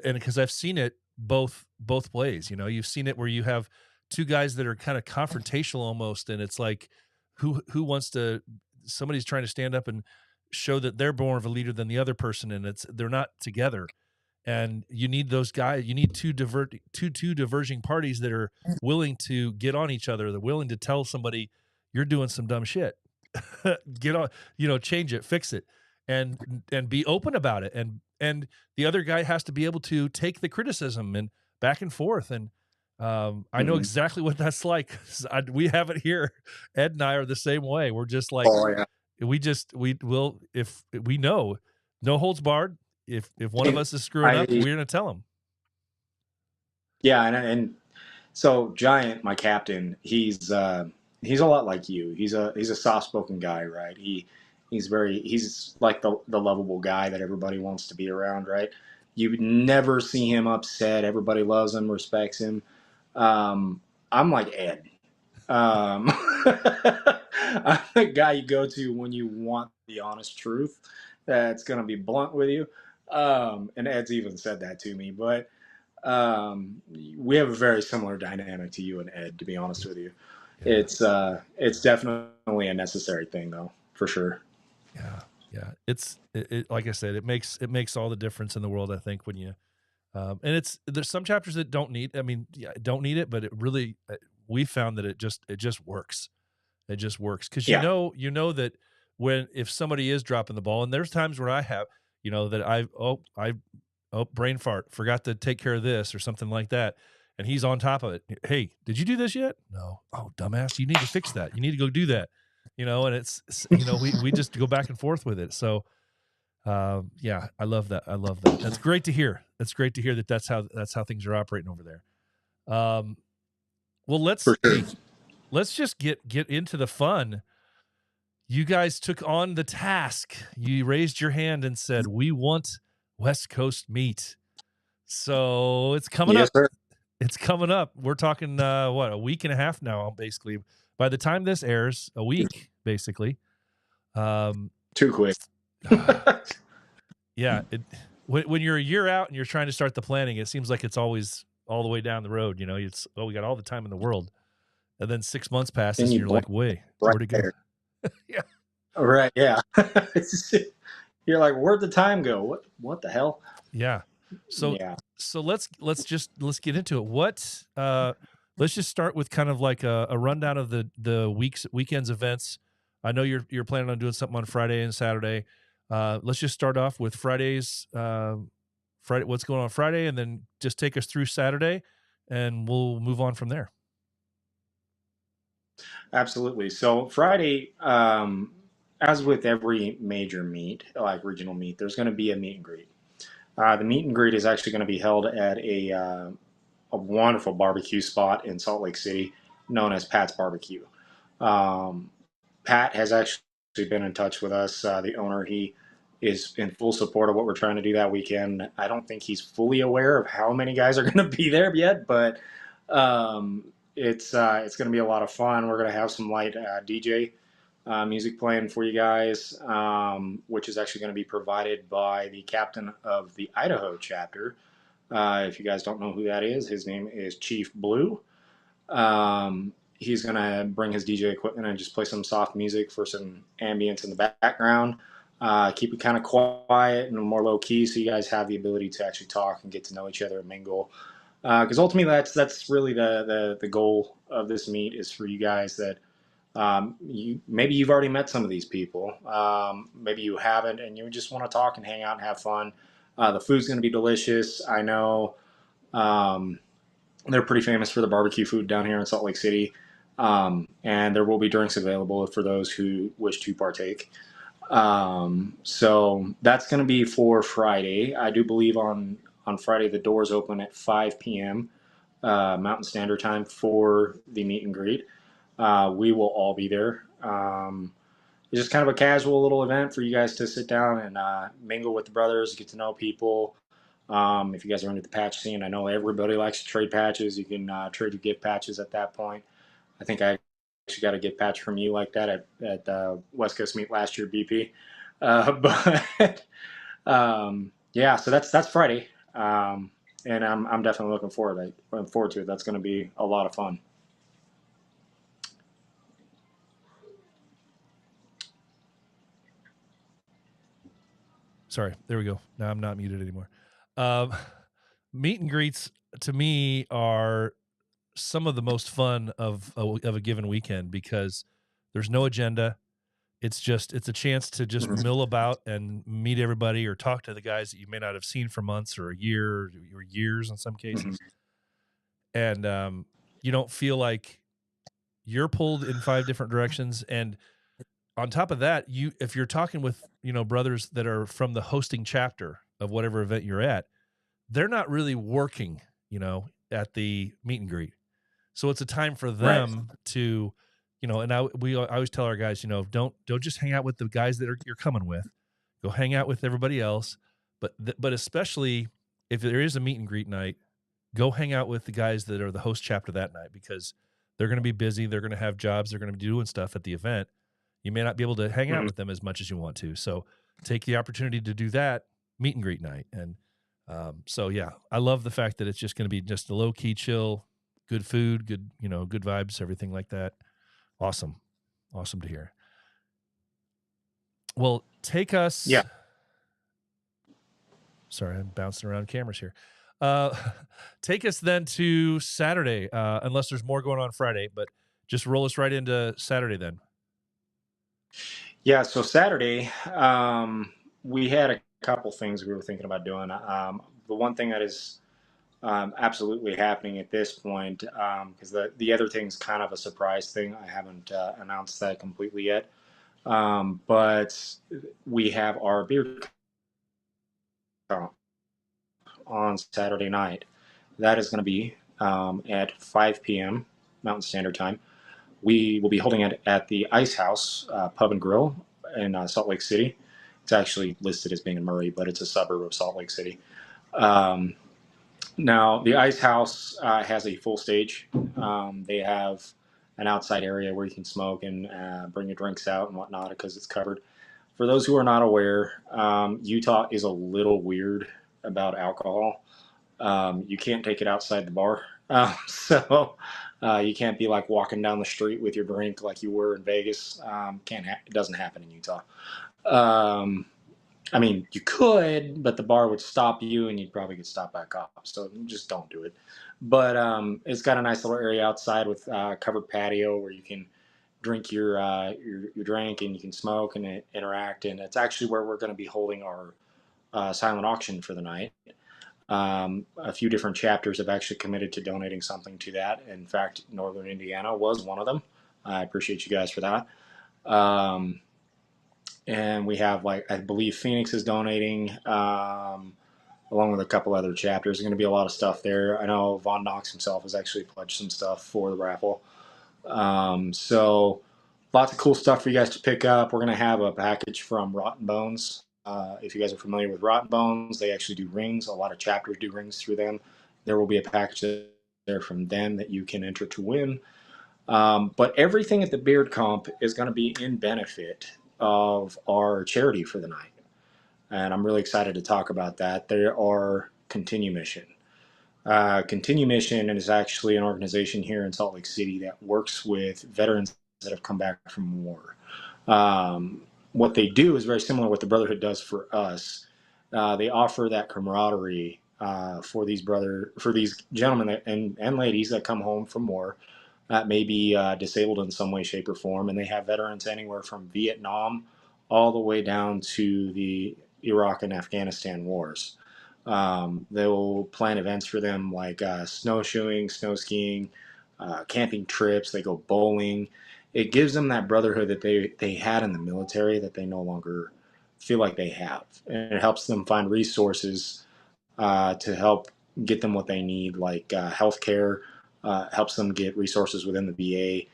and because I've seen it both ways. You've seen it where you have two guys that are kind of confrontational almost, and it's like who wants to somebody's trying to stand up and show that they're more of a leader than the other person, and they're not together. And you need those guys. You need two diverging parties that are willing to get on each other. They're willing to tell somebody you're doing some dumb shit. Get on, change it, fix it, and be open about it. And the other guy has to be able to take the criticism and back and forth. And I know Mm-hmm. exactly what that's like. We have it here. Ed and I are the same way. We're just like Oh yeah. we will if we know, no holds barred. If one of And us is screwing up, I we're gonna tell him. yeah, and so Giant, my captain, he's a lot like you. He's a soft spoken guy, right? He's like the lovable guy that everybody wants to be around, right? You would never see him upset. Everybody loves him, respects him. I'm like Ed. I'm the guy you go to when you want the honest truth. That's gonna be blunt with you. And Ed's even said that to me, but we have a very similar dynamic to you and Ed, to be honest with you. Yeah. It's definitely a necessary thing though, for sure. Yeah. It's like I said, it makes all the difference in the world, I think, when you and there's some chapters that don't need, don't need it, but it really, we found that it just works. It just works. Cause Yeah. you know that if somebody is dropping the ball, and there's times where I have, that brain fart, forgot to take care of this or something like that. And he's on top of it. Hey, did you do this yet? No. Oh, dumbass. You need to fix that. You need to go do that. And we just go back and forth with it. So, yeah, I love that. That's great to hear. That's great to hear that's how things are operating over there. Well, For sure. let's just get into the fun. You guys took on the task. You raised your hand and said, "We want West Coast meat." So it's coming Yes, up. sir. It's coming up. We're talking a week and a half now, basically. By the time this airs, a week, basically. Too quick. Yeah, when you're a year out and you're trying to start the planning, it seems like it's always all the way down the road. We got all the time in the world, and then 6 months passes, And and you you're blink like, "Wait, right where'd it go?" there. Yeah, Right. Yeah. You're like, where'd the time go? What the hell? yeah. So Yeah. let's get into it. Let's just start with kind of like a rundown of the weekend's events. I know you're planning on doing something on Friday and Saturday. Let's just start off with Friday's Friday. What's going on Friday, and then just take us through Saturday, and we'll move on from there. Absolutely. So Friday, as with every major meet, like regional meet, there's going to be a meet and greet. The meet and greet is actually going to be held at a wonderful barbecue spot in Salt Lake City, known as Pat's Barbecue. Um, Pat has actually been in touch with us. The owner, he is in full support of what we're trying to do that weekend. I don't think he's fully aware of how many guys are going to be there yet, but um, it's going to be a lot of fun. We're going to have some light DJ music playing for you guys, which is actually going to be provided by the captain of the Idaho chapter. If you guys don't know who that is, his name is Chief Blue. He's going to bring his DJ equipment and just play some soft music for some ambience in the background. Keep it kind of quiet and more low key, so you guys have the ability to actually talk and get to know each other and mingle. Because ultimately, that's really the goal of this meet is for you guys that maybe you've already met some of these people, maybe you haven't, and you just want to talk and hang out and have fun. The food's going to be delicious. I know. Um, they're pretty famous for the barbecue food down here in Salt Lake City. And there will be drinks available for those who wish to partake. So that's going to be for Friday. I do believe on Friday the doors open at 5 p.m. Mountain Standard Time for the meet and greet. We will all be there. It's just kind of a casual little event for you guys to sit down and mingle with the brothers, get to know people. If you guys are into the patch scene, I know everybody likes to trade patches. You can trade your gift patches at that point. I think I actually got a gift patch from you like that at West Coast Meet last year, BP. But yeah, so that's Friday, and I'm definitely looking forward to it. That's going to be a lot of fun. Sorry, there we go. Now I'm not muted anymore. Meet and greets to me are some of the most fun of a given weekend because there's no agenda. It's a chance to just mill about and meet everybody or talk to the guys that you may not have seen for months or a year or years in some cases. And you don't feel like you're pulled in 5 different directions. And on top of that, if you're talking with, brothers that are from the hosting chapter of whatever event you're at, they're not really working, at the meet and greet. So it's a time for them to, and I always tell our guys, don't just hang out with the guys that you're coming with. Go hang out with everybody else. But especially if there is a meet and greet night, go hang out with the guys that are the host chapter that night because they're going to be busy. They're going to have jobs. They're going to be doing stuff at the event. You may not be able to hang out with them as much as you want to. So take the opportunity to do that meet and greet night. And so, yeah, I love the fact that it's just going to be just a low key chill, good food, good, good vibes, everything like that. Awesome. Awesome to hear. Well, take us. Yeah. Sorry, I'm bouncing around cameras here. Take us then to Saturday, unless there's more going on Friday, but just roll us right into Saturday then. Yeah, so Saturday, we had a couple things we were thinking about doing. The one thing that is absolutely happening at this point, because the other thing's kind of a surprise thing. I haven't announced that completely yet. But we have our beer comp on Saturday night. That is going to be at 5 p.m. Mountain Standard Time. We will be holding it at the Ice House Pub and Grill in Salt Lake City. It's actually listed as being in Murray, but it's a suburb of Salt Lake City. Now, the Ice House has a full stage. They have an outside area where you can smoke and bring your drinks out and whatnot because it's covered. For those who are not aware, Utah is a little weird about alcohol. You can't take it outside the bar. So you can't be like walking down the street with your drink like you were in Vegas. It doesn't happen in Utah. I mean, you could, but the bar would stop you and you'd probably get stopped by a cop. So just don't do it. But it's got a nice little area outside with covered patio where you can drink your drink and you can smoke and interact. And it's actually where we're going to be holding our silent auction for the night. A few different chapters have actually committed to donating something to that. In fact, Northern Indiana was one of them. I appreciate you guys for that. Um, and we have, like, I believe Phoenix is donating, along with a couple other chapters. There's going to be a lot of stuff there. I know Von Knox himself has actually pledged some stuff for the raffle. So lots of cool stuff for you guys to pick up. We're going to have a package from Rotten Bones. If you guys are familiar with Rotten Bones, they actually do rings. A lot of chapters do rings through them. There will be a package there from them that you can enter to win. But everything at the Beard Comp is going to be in benefit of our charity for the night. And I'm really excited to talk about that. There are Continue Mission. Continue Mission is actually an organization here in Salt Lake City that works with veterans that have come back from war. What they do is very similar to what the Brotherhood does for us. They offer that camaraderie for these gentlemen and ladies that come home from war that may be disabled in some way, shape, or form, and they have veterans anywhere from Vietnam all the way down to the Iraq and Afghanistan wars. They will plan events for them like snowshoeing, snow skiing, camping trips. They go bowling. It gives them that brotherhood that they had in the military that they no longer feel like they have. And it helps them find resources to help get them what they need, like healthcare, helps them get resources within the VA.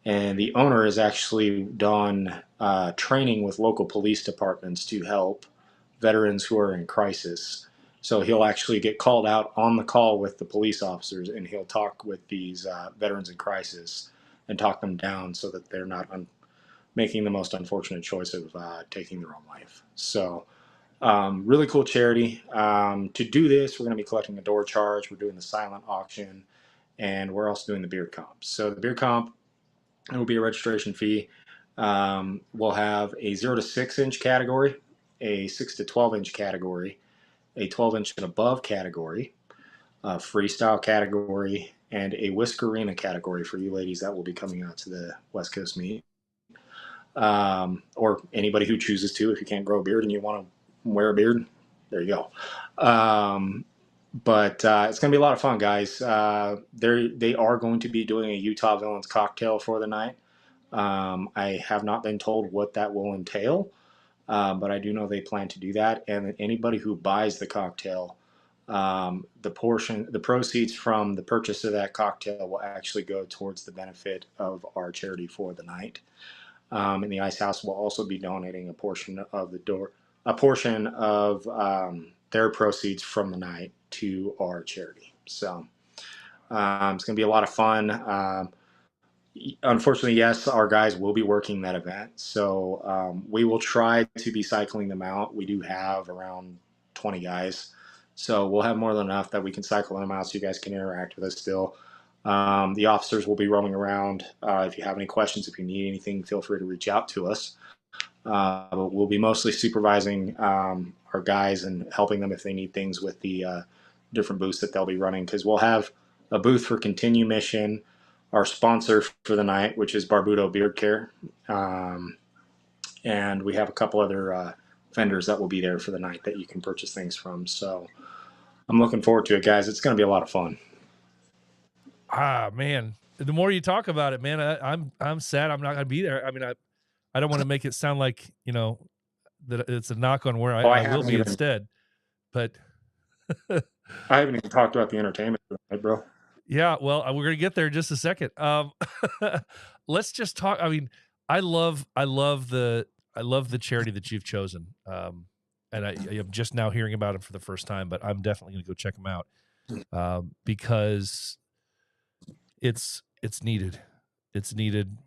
And the owner has actually done training with local police departments to help veterans who are in crisis. So he'll actually get called out on the call with the police officers, and he'll talk with these veterans in crisis and talk them down so that they're not making the most unfortunate choice of taking their own life. So really cool charity. To do this, we're going to be collecting a door charge. We're doing the silent auction, and we're also doing the beard comp. So the beard comp, it will be a registration fee. We'll have a 0 to 6 inch category, a 6 to 12 inch category, a 12 inch and above category, a freestyle category, and a whiskerina category for you ladies that will be coming out to the West Coast meet. Or anybody who chooses to. If you can't grow a beard and you want to wear a beard, there you go. But it's going to be a lot of fun, guys. They are going to be doing a Utah Villains cocktail for the night. I have not been told what that will entail, but I do know they plan to do that. And anybody who buys the cocktail, the proceeds from the purchase of that cocktail will actually go towards the benefit of our charity for the night. And the Ice House will also be donating a portion of their proceeds from the night to our charity. So it's going to be a lot of fun. Unfortunately, yes, our guys will be working that event. So we will try to be cycling them out. We do have around 20 guys. So we'll have more than enough that we can cycle them out so you guys can interact with us still. The officers will be roaming around. If you have any questions, if you need anything, feel free to reach out to us. But we'll be mostly supervising our guys and helping them if they need things with the different booths that they'll be running, because we'll have a booth for Continue Mission, our sponsor for the night, which is Barbudo Beard Care. And we have a couple other vendors that will be there for the night that you can purchase things from. So I'm looking forward to it, guys. It's going to be a lot of fun. Man, the more you talk about it, man, I'm sad I'm not going to be there. I mean, I don't want to make it sound like, that it's a knock on where I will be instead, but I haven't even talked about the entertainment tonight, bro. Yeah, well, we're gonna get there in just a second. Let's just talk. I mean, I love the charity that you've chosen, and I'm just now hearing about it for the first time. But I'm definitely gonna go check them out because it's needed. It's needed,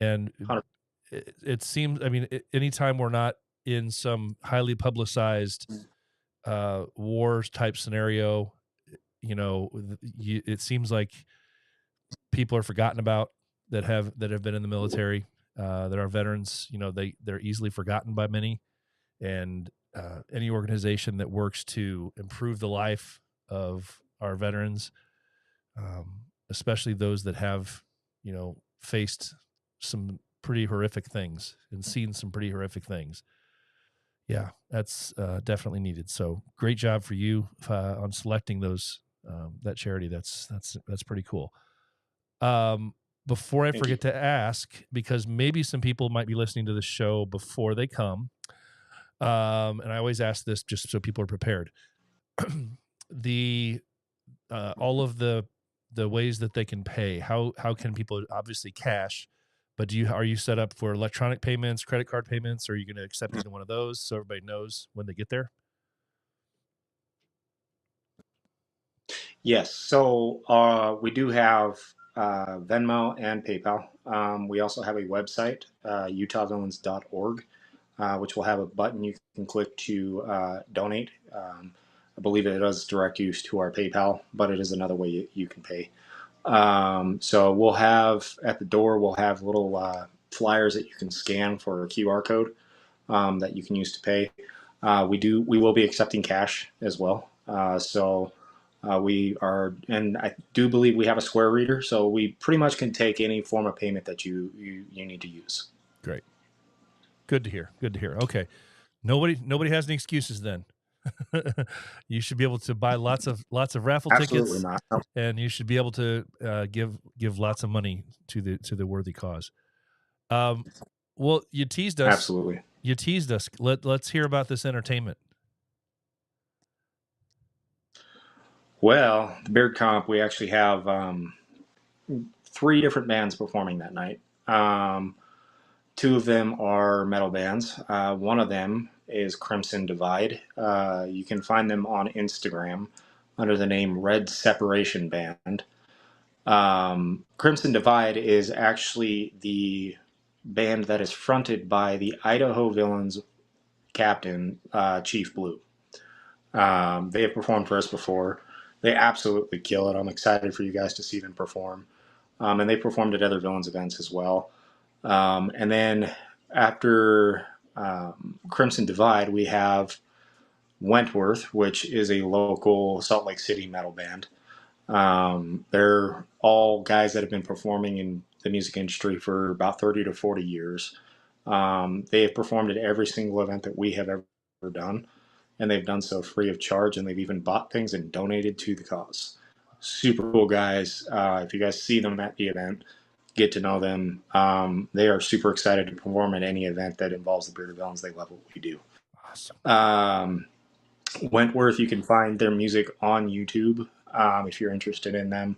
and it seems. I mean, anytime we're not in some highly publicized war type scenario, it seems like people are forgotten about that have been in the military, that are veterans. They're easily forgotten by many, and any organization that works to improve the life of our veterans, especially those that have faced some pretty horrific things and seen some pretty horrific things. Yeah, that's definitely needed. So great job for you on selecting those that charity. That's pretty cool. before I Thank forget to ask, because maybe some people might be listening to the show before they come, and I always ask this just so people are prepared. the all of the ways that they can pay. How can people, obviously cash, but are you set up for electronic payments, credit card payments? Or are you going to accept either one of those so everybody knows when they get there? Yes. So we do have Venmo and PayPal. We also have a website, utahvillains.org, which will have a button you can click to donate. I believe it does direct you to our PayPal, but it is another way you can pay. So we'll have at the door, we'll have little flyers that you can scan for a QR code that you can use to pay. We will be accepting cash as well. We are, and I do believe we have a Square reader, so we pretty much can take any form of payment that you need to use. Great. Good to hear. Good to hear. Okay. Nobody has any excuses then. You should be able to buy lots of raffle Absolutely tickets, not. No. and you should be able to give lots of money to the worthy cause. Well, you teased us. Absolutely. You teased us. Let's hear about this entertainment. Well, the Beard Comp, we actually have 3 different bands performing that night. 2 of them are metal bands. One of them is Crimson Divide. You can find them on Instagram under the name Red Separation Band. Crimson Divide is actually the band that is fronted by the Idaho Villains captain, Chief Blue. They have performed for us before. They absolutely kill it. I'm excited for you guys to see them perform. And they performed at other Villains events as well. And then after Crimson Divide, we have Wentworth, which is a local Salt Lake City metal band. They're all guys that have been performing in the music industry for about 30 to 40 years. They have performed at every single event that we have ever done, and they've done so free of charge, and they've even bought things and donated to the cause. Super cool guys. If you guys see them at the event, get to know them. They are super excited to perform at any event that involves the Bearded Villains. They love what we do. Awesome. Wentworth, you can find their music on YouTube if you're interested in them.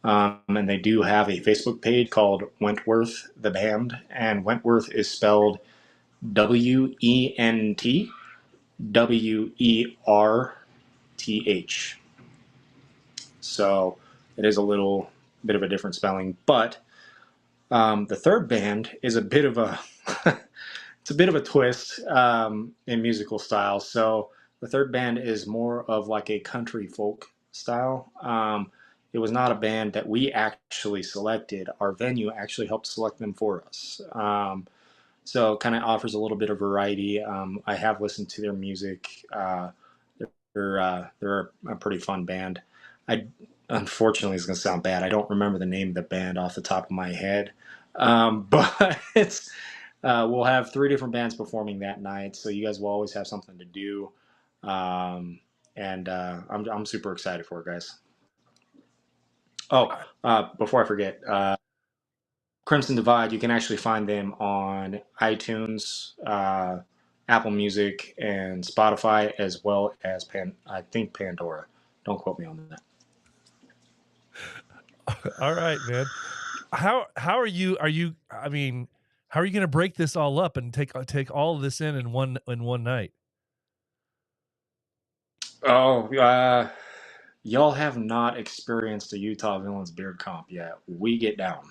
And they do have a Facebook page called Wentworth the Band, and Wentworth is spelled WentWerth. So it is a little bit of a different spelling, but the third band is a bit of a it's a bit of a twist in musical style. So the third band is more of like a country folk style. It was not a band that we actually selected. Our venue actually helped select them for us. So it kind of offers a little bit of variety. I have listened to their music. They're a pretty fun band. Unfortunately, it's going to sound bad. I don't remember the name of the band off the top of my head. But we'll have 3 different bands performing that night, so you guys will always have something to do. I'm super excited for it, guys. Oh, before I forget, Crimson Divide, you can actually find them on iTunes, Apple Music, and Spotify, as well as I think Pandora. Don't quote me on that. All right, man. How are you? I mean, how are you going to break this all up and take all of this in one night? Oh, y'all have not experienced the Utah Villains Beard Comp yet. We get down.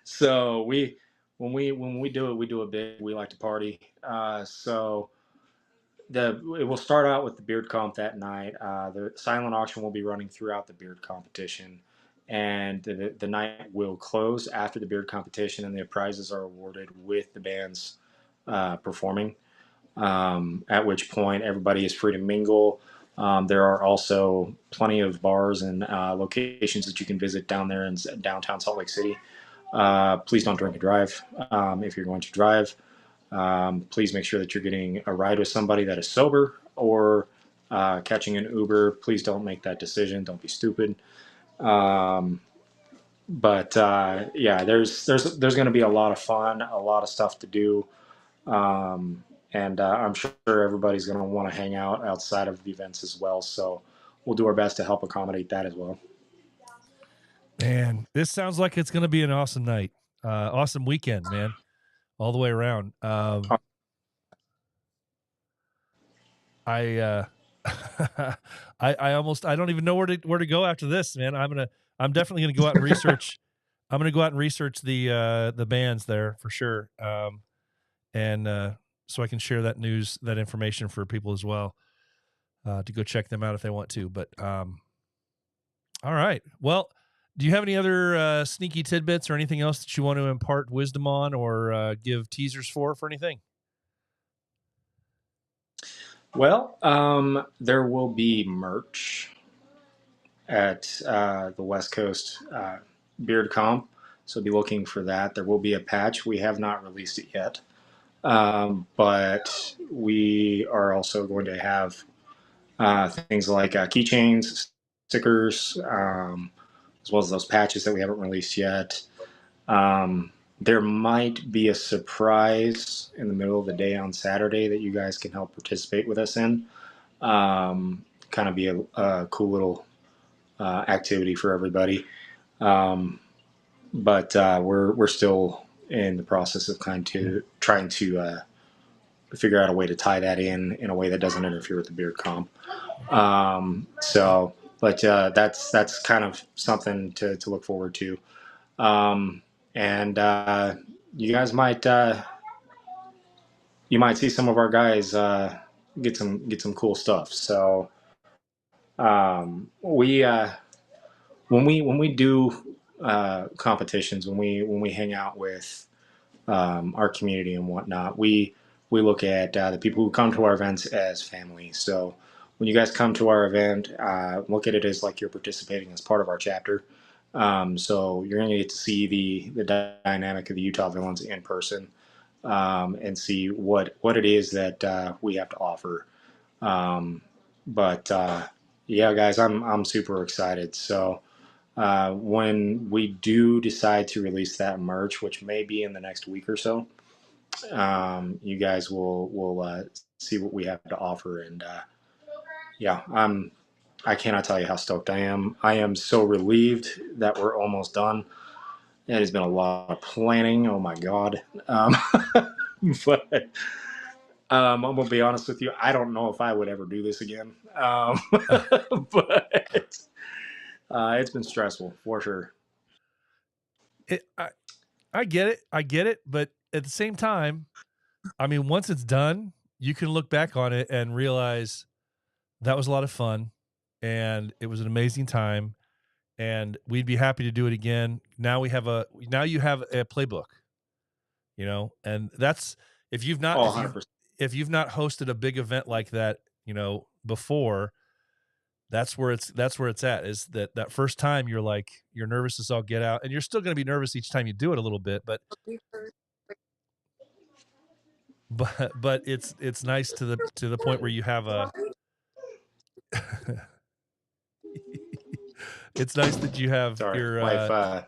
So when we do it, we do a big. We like to party. So it will start out with the beard comp that night. The silent auction will be running throughout the beard competition, and the night will close after the beard competition, and the prizes are awarded with the bands performing. At which point everybody is free to mingle. There are also plenty of bars and locations that you can visit down there in downtown Salt Lake City. Please don't drink and drive if you're going to drive. Please make sure that you're getting a ride with somebody that is sober, or catching an Uber. Please don't make that decision. Don't be stupid. but yeah, there's going to be a lot of fun, a lot of stuff to do, and I'm sure everybody's going to want to hang out outside of the events as well. So we'll do our best to help accommodate that as well. Man, this sounds like it's going to be an awesome night, awesome weekend, man, all the way around. I I don't even know where to go after this, man. I'm definitely gonna go out and research. I'm gonna go out and research the bands there for sure, and so I can share that information for people as well, to go check them out if they want to. But all right, well, do you have any other sneaky tidbits or anything else that you want to impart wisdom on or give teasers for anything? Well, there will be merch at the West Coast Beard Comp, so be looking for that. There will be a patch. We have not released it yet, but we are also going to have things like keychains, stickers, as well as those patches that we haven't released yet. There might be a surprise in the middle of the day on Saturday that you guys can help participate with us in. Kind of be a cool little activity for everybody. But we're still in the process of trying to figure out a way to tie that in a way that doesn't interfere with the beard comp. So, but that's kind of something to look forward to. And you guys you might see some of our guys get some cool stuff. So we when we do competitions, when we hang out with our community and whatnot, we look at the people who come to our events as family. So when you guys come to our event, look at it as like you're participating as part of our chapter. So you're going to get to see the dynamic of the Utah Villains in person, and see what it is that we have to offer. Um, but yeah, guys, I'm super excited. So when we do decide to release that merch, which may be in the next week or so, you guys will see what we have to offer. And yeah, I cannot tell you how stoked I am. I am so relieved that we're almost done. It has been a lot of planning. Oh my god. But I'm gonna be honest with you. I don't know if I would ever do this again. But it's been stressful for sure. I get it. I get it. But at the same time, I mean, once it's done, you can look back on it and realize that was a lot of fun and it was an amazing time and we'd be happy to do it again. Now you have a playbook, and that's if you've not Oh, if you've 100%. if you've not hosted a big event like that, before, that's where it's at, is that first time you're like, you're nervous as all get out, and you're still going to be nervous each time you do it a little bit, but it's nice to the point where you have a it's nice that you have Sorry, your wife. Got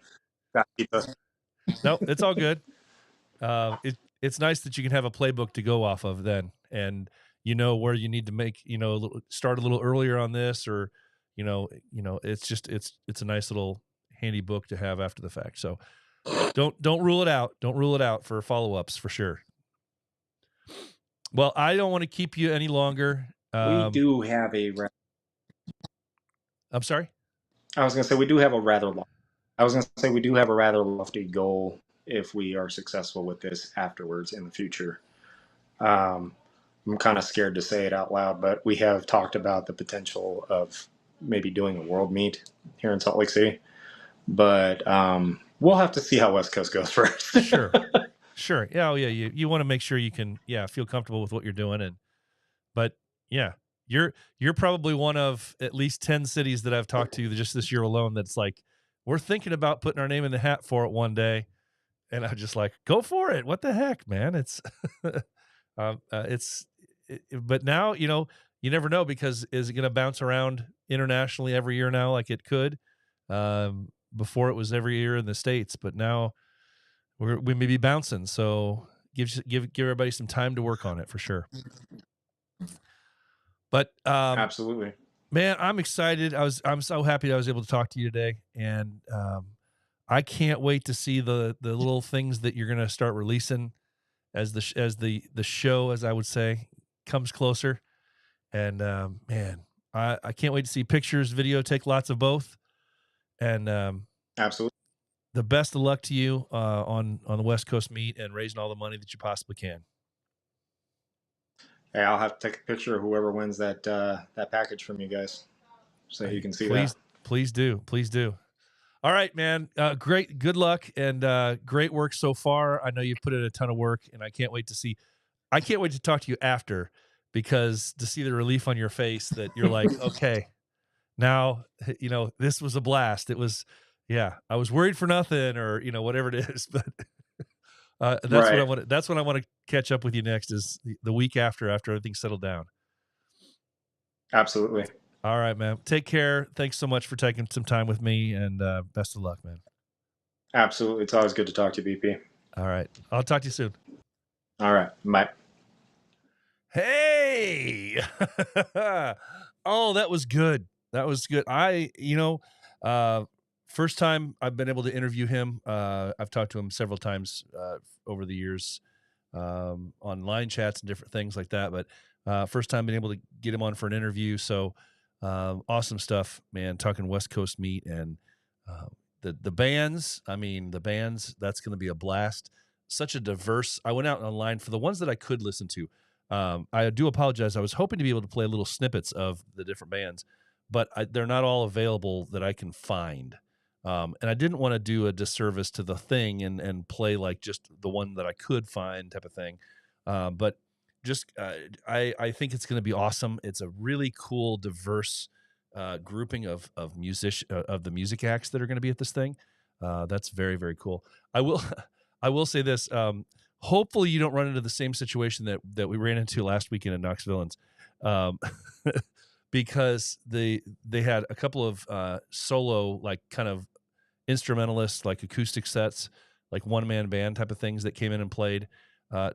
to keep us. no, it's all good. It's nice that you can have a playbook to go off of then, and where you need to make, start a little earlier on this, or it's just it's a nice little handy book to have after the fact. So don't rule it out. Don't rule it out for follow-ups for sure. Well, I don't want to keep you any longer. We do have I'm sorry. I was going to say we do have a rather. I was going to say we do have a rather lofty goal if we are successful with this afterwards in the future. I'm kind of scared to say it out loud, but we have talked about the potential of maybe doing a world meet here in Salt Lake City. But we'll have to see how West Coast goes first. Sure. Yeah. Oh, yeah. You want to make sure you can, feel comfortable with what you're doing. But yeah, you're probably one of at least 10 cities that I've talked to just this year alone that's like, we're thinking about putting our name in the hat for it one day. And I'm just like, go for it. What the heck, man? It's, but now, you never know, because is it going to bounce around internationally every year now like it could? before it was every year in the States, but now we may be bouncing. So give everybody some time to work on it for sure. But Absolutely. man, I'm excited. I'm so happy I was able to talk to you today, and I can't wait to see the little things that you're gonna start releasing as the show, as I would say, comes closer. And man, I can't wait to see pictures, video, take lots of both. And Absolutely. the best of luck to you on the West Coast meet and raising all the money that you possibly can. Hey, I'll have to take a picture of whoever wins that that package from you guys, so you can see Please, that. please do. All right, man. Great, good luck, and great work so far. I know you've put in a ton of work, and I can't wait to talk to you after, because to see the relief on your face that you're like, okay, now, this was a blast. It was, yeah, I was worried for nothing, or, whatever it is, but that's what I Right. want. That's when I want to catch up with you next, is the week after everything's settled down. Absolutely. All right, man. Take care. Thanks so much for taking some time with me, and best of luck, man. Absolutely. It's always good to talk to you, BP. All right. I'll talk to you soon. All right. Bye. Hey. Oh, that was good. That was good. First time I've been able to interview him. I've talked to him several times over the years, on line chats and different things like that. But first time being able to get him on for an interview. So awesome stuff, man. Talking West Coast meet and the bands. I mean, the bands, that's going to be a blast. Such a diverse. I went out online for the ones that I could listen to. I do apologize. I was hoping to be able to play little snippets of the different bands, but they're not all available that I can find. And I didn't want to do a disservice to the thing and play like just the one that I could find type of thing. But just I think it's going to be awesome. It's a really cool, diverse grouping of the music acts that are going to be at this thing. That's very, very cool. I will say this. Hopefully you don't run into the same situation that we ran into last weekend in Knox Villains, because they had a couple of solo, like kind of instrumentalists, like acoustic sets, like one-man band type of things that came in and played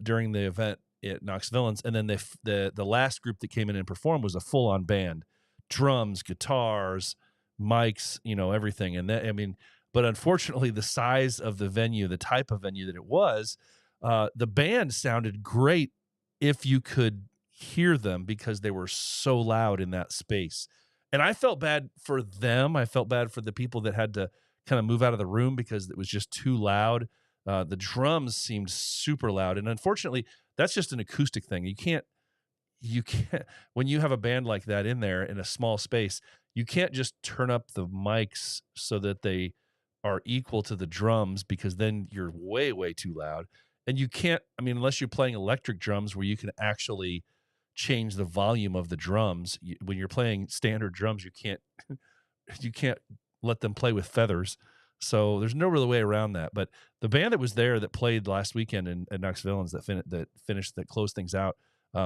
during the event at Knox Villains, and then the last group that came in and performed was a full-on band, drums, guitars, mics, everything. And that, I mean, but unfortunately, the size of the venue, the type of venue that it was, the band sounded great if you could hear them, because they were so loud in that space. And I felt bad for them. I felt bad for the people that had to kind of move out of the room because it was just too loud. The drums seemed super loud. And unfortunately, that's just an acoustic thing. You can't, when you have a band like that in there in a small space, you can't just turn up the mics so that they are equal to the drums, because then you're way, way too loud. And you can't, I mean, unless you're playing electric drums where you can actually change the volume of the drums. When you're playing standard drums, you can't let them play with feathers. So there's no real way around that. But the band that was there that played last weekend at Knox Villains that closed things out,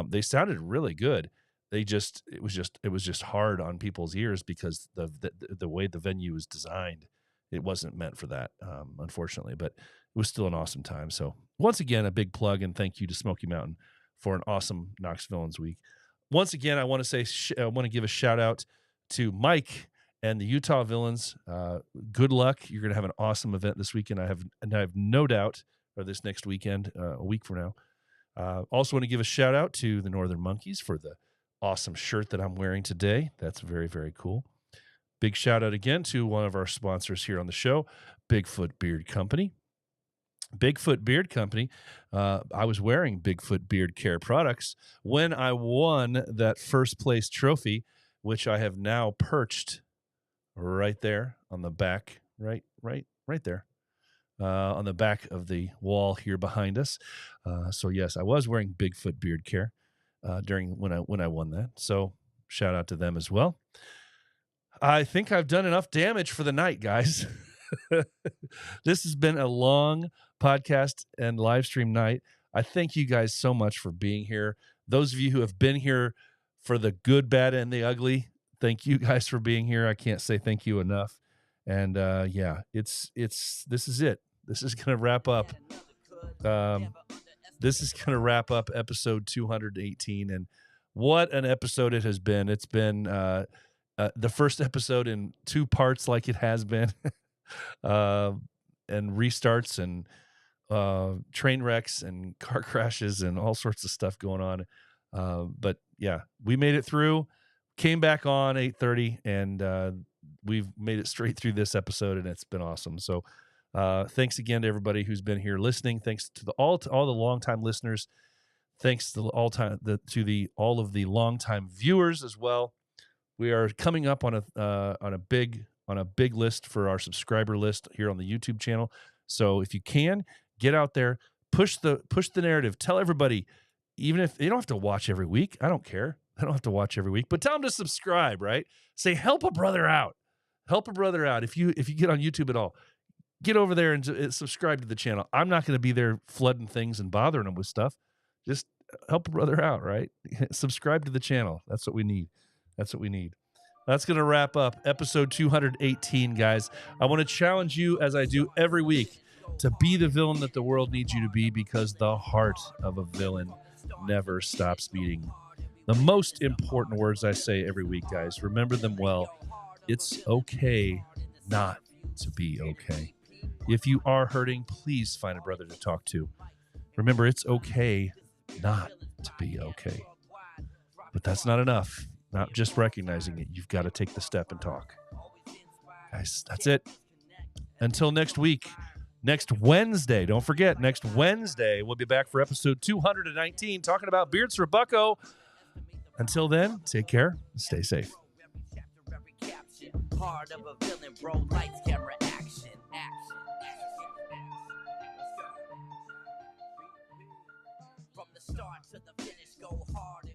they sounded really good. It was just hard on people's ears because the way the venue was designed, it wasn't meant for that, unfortunately. But it was still an awesome time. So once again, a big plug and thank you to Smoky Mountain for an awesome Knox Villains week. Once again, I want to say I want to give a shout out to Mike and the Utah Villains. Good luck. You're going to have an awesome event this weekend. I have no doubt, or this next weekend, a week from now. Also want to give a shout out to the Northern Monkeys for the awesome shirt that I'm wearing today. That's very, very cool. Big shout out again to one of our sponsors here on the show, Bigfoot Beard Company. Bigfoot Beard Company. I was wearing Bigfoot Beard Care products when I won that first place trophy, which I have now perched right there on the back, right there, on the back of the wall here behind us. So yes, I was wearing Bigfoot Beard Care during when I won that. So shout out to them as well. I think I've done enough damage for the night, guys. This has been a long podcast and live stream night. I thank you guys so much for being here. Those of you who have been here for the good, bad, and the ugly, thank you guys for being here. I can't say thank you enough. And yeah, this is it. This is going to wrap up. This is going to wrap up episode 218. And what an episode it has been. It's been the first episode in 2 parts, like it has been, and restarts and train wrecks and car crashes and all sorts of stuff going on. But yeah, we made it through, came back on 8:30, and we've made it straight through this episode, and it's been awesome. So thanks again to everybody who's been here listening. Thanks to all the longtime listeners. Thanks to all of the longtime viewers as well. We are coming up on a big list for our subscriber list here on the YouTube channel. So if you can, get out there, push the narrative, tell everybody, even if you don't have to watch every week. I don't care. I don't have to watch every week, but tell them to subscribe, right? Say, help a brother out. Help a brother out. If you get on YouTube at all, get over there and subscribe to the channel. I'm not going to be there flooding things and bothering them with stuff. Just help a brother out, right? Subscribe to the channel. That's what we need. That's what we need. That's going to wrap up episode 218, guys. I want to challenge you, as I do every week, to be the villain that the world needs you to be, because the heart of a villain never stops beating. The most important words I say every week, guys, remember them well. It's okay not to be okay. If you are hurting, please find a brother to talk to. Remember, it's okay not to be okay. But that's not enough. Not just recognizing it. You've got to take the step and talk. Guys, that's it. Until next week, next Wednesday, don't forget, next Wednesday, we'll be back for episode 219, talking about Beards for Bucko. Until then, take care and stay safe. Heart of a villain, bro. Lights, camera, action. From the start to the finish, go hard.